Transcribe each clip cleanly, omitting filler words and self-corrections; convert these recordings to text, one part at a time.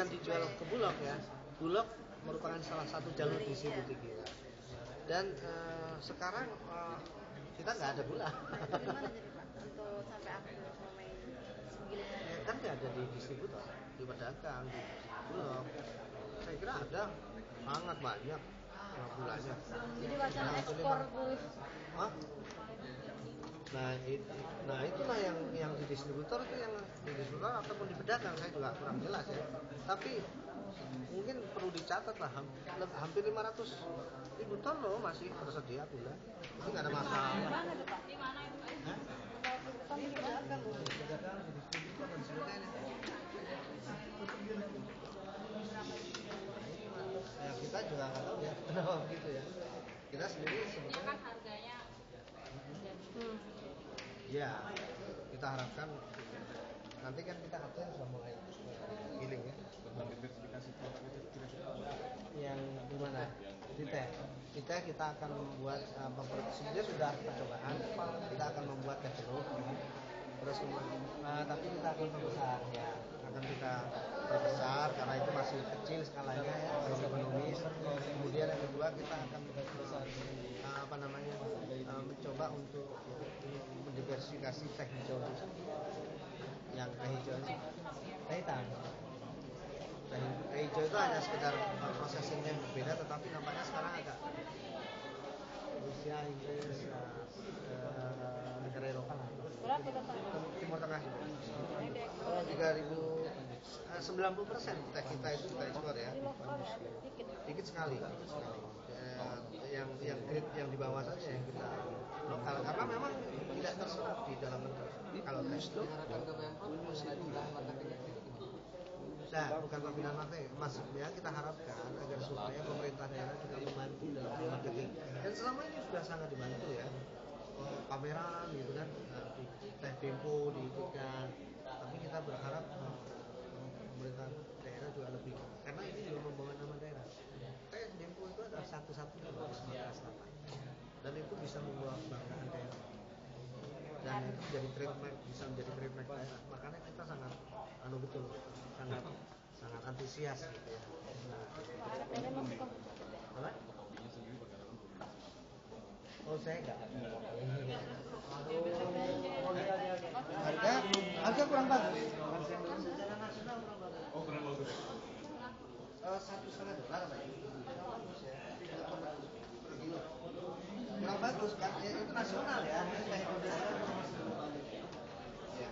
bukan dijual ke Bulog ya. Bulog merupakan salah satu jalur distribusi kita. Dan sekarang kita nggak ada gula. Gimana jadi Pak untuk sampai akhir main segilingan? Ya, kan nggak ada di distributor, di pedagang, di Bulog. Saya kira ada sangat banyak gulanya. Jadi wacana ekspor tuh. Hah? Nah itulah yang di distributor itu, yang di distributor ataupun di pedagang saya juga kurang jelas ya. Tapi mungkin perlu dicatat lah, hampir 500.000 ton loh masih tersedia gula. Itu nggak ada masalah. Gimana tuh Pak? Di mana itu Pak? Hah? Di pedagang, Di pedagang, di distributor dan sebagainya. Ya kita juga nggak tahu ya kenapa begitu ya. Kita sendiri sebetulnya kan harganya ya kita harapkan nanti kan kita katanya sudah mulai giling ya. Diversifikasi produk itu kira-kira Yang gimana? Kita akan membuat sebenarnya sudah percobaan. Kita akan membuat kecelok, terus tapi kita akan perbesar ya. Akan kita perbesar karena itu masih kecil skalanya ya, belum ekonomis. Kemudian yang kedua kita akan mencoba untuk mendiversifikasi teh hijau. Yang teh hijau itu teh hitam. Teh hijau itu hanya sekedar prosesingnya yang berbeda, tetapi nampaknya sekarang agak Rusia, Inggris, negara Eropa lah. berapa tuh Pak? Timur Tengah juga. 90% teh kita itu kita ekspor ya. Dikit sekali. Yang grade yang di bawah saja yang kita lokal, karena memang tidak terserap di dalam negeri. Kalau teh itu nah, bukan pembinaan marketing, maksudnya kita harapkan agar supaya pemerintah daerah juga membantu dalam marketing. Dan selama ini sudah sangat dibantu ya, pameran gitu kan, teh tempo diikutkan. Tapi kita berharap pemerintah daerah juga lebih, karena ini juga membawa nama daerah. Teh tempo itu adalah satu-satunya di Sumatera Selatan, dan itu bisa membawa kebanggaan daerah. Dan itu jadi trademark, bisa menjadi trademark daerah. Makanya kita sangat sangat antusias gitu ya. Apa? Oh saya enggak. Harga kurang bagus. Secara nasional kurang bagus. Oh, kurang bagus. $1,5 apa ya? Bagus ya. Kurang bagus kan? Ya, itu nasional ya. Kayak Indonesia. Ya.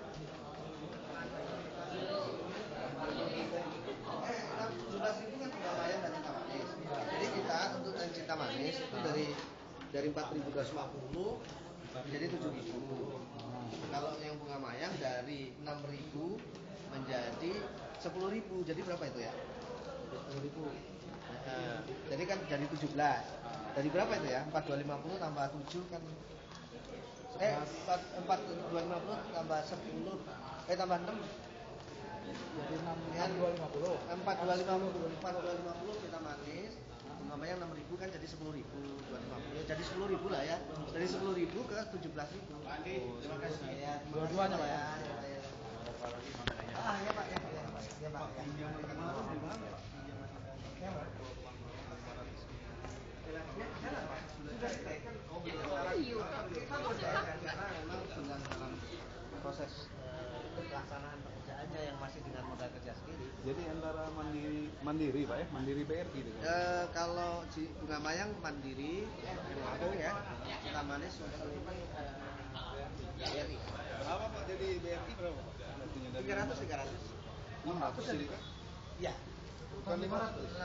17.000 kan udah lumayan dan cinta manis. Jadi kita untuk dan cinta manis itu dari 4.250 menjadi 7.000. Kalau yang bunga mayang dari 6.000 menjadi 10.000. Jadi berapa itu ya? 10.000. Jadi kan jadi 17. Dari berapa itu ya? 4.250 tambah 7 kan 4.250 tambah 10 tambah 6 jadi 4.250 kita manis, namanya 6.000 kan jadi 10.000, 250 jadi 10.000 lah ya, dari 10.000 ke 17.000. Terima kasih ya, dua-duanya Pak ya. Ya Pak ya Pak. Karena memang sedang dalam proses pelaksanaan pekerjaannya yang masih dengan modal kerja sendiri. Jadi antara mandiri Pak ya, mandiri BRI gitu. Kalau bunga mayang mandiri, Lampung ya, cinta manis untuk ini BRI. Berapa Pak jadi BRI berapa Pak? 300. 600 jadi Pak? Iya. Bukan 500.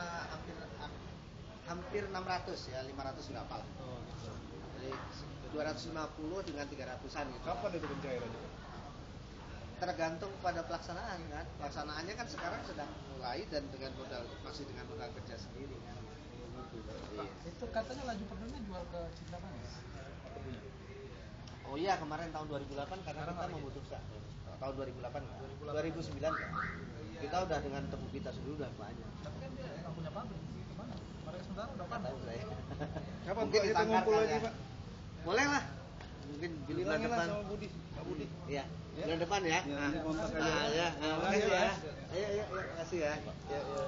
Hampir 600 ya, 500 berapa lah. Jadi 250 dengan 300-an gitu. Kapan itu pencairannya? Tergantung pada pelaksanaan kan. Pelaksanaannya kan sekarang sedang mulai dan masih dengan modal kerja sendiri kan. Pak, itu katanya laju perdana jual ke Cinta Manis. Oh iya, kemarin tahun 2008 karena kita membutuhkan. Tahun 2008 2009 kan. Kita udah dengan tebu kita sendiri udah banyak. Tapi kan dia nggak punya pabrik. Gimana? Mereka sebentar udah Nggak tahu saya. Kapan Mungkin Pak kita ditangkarkan ngumpul lagi ya. Pak? Boleh lah. Mungkin bulan Bilangin lah depan. sama Budi, Pak Budi. Iya. Bulan depan ya. Ya, nanti kontak aja. Ya. Makasih ya. Ayo. kasih ya. Ya, ya.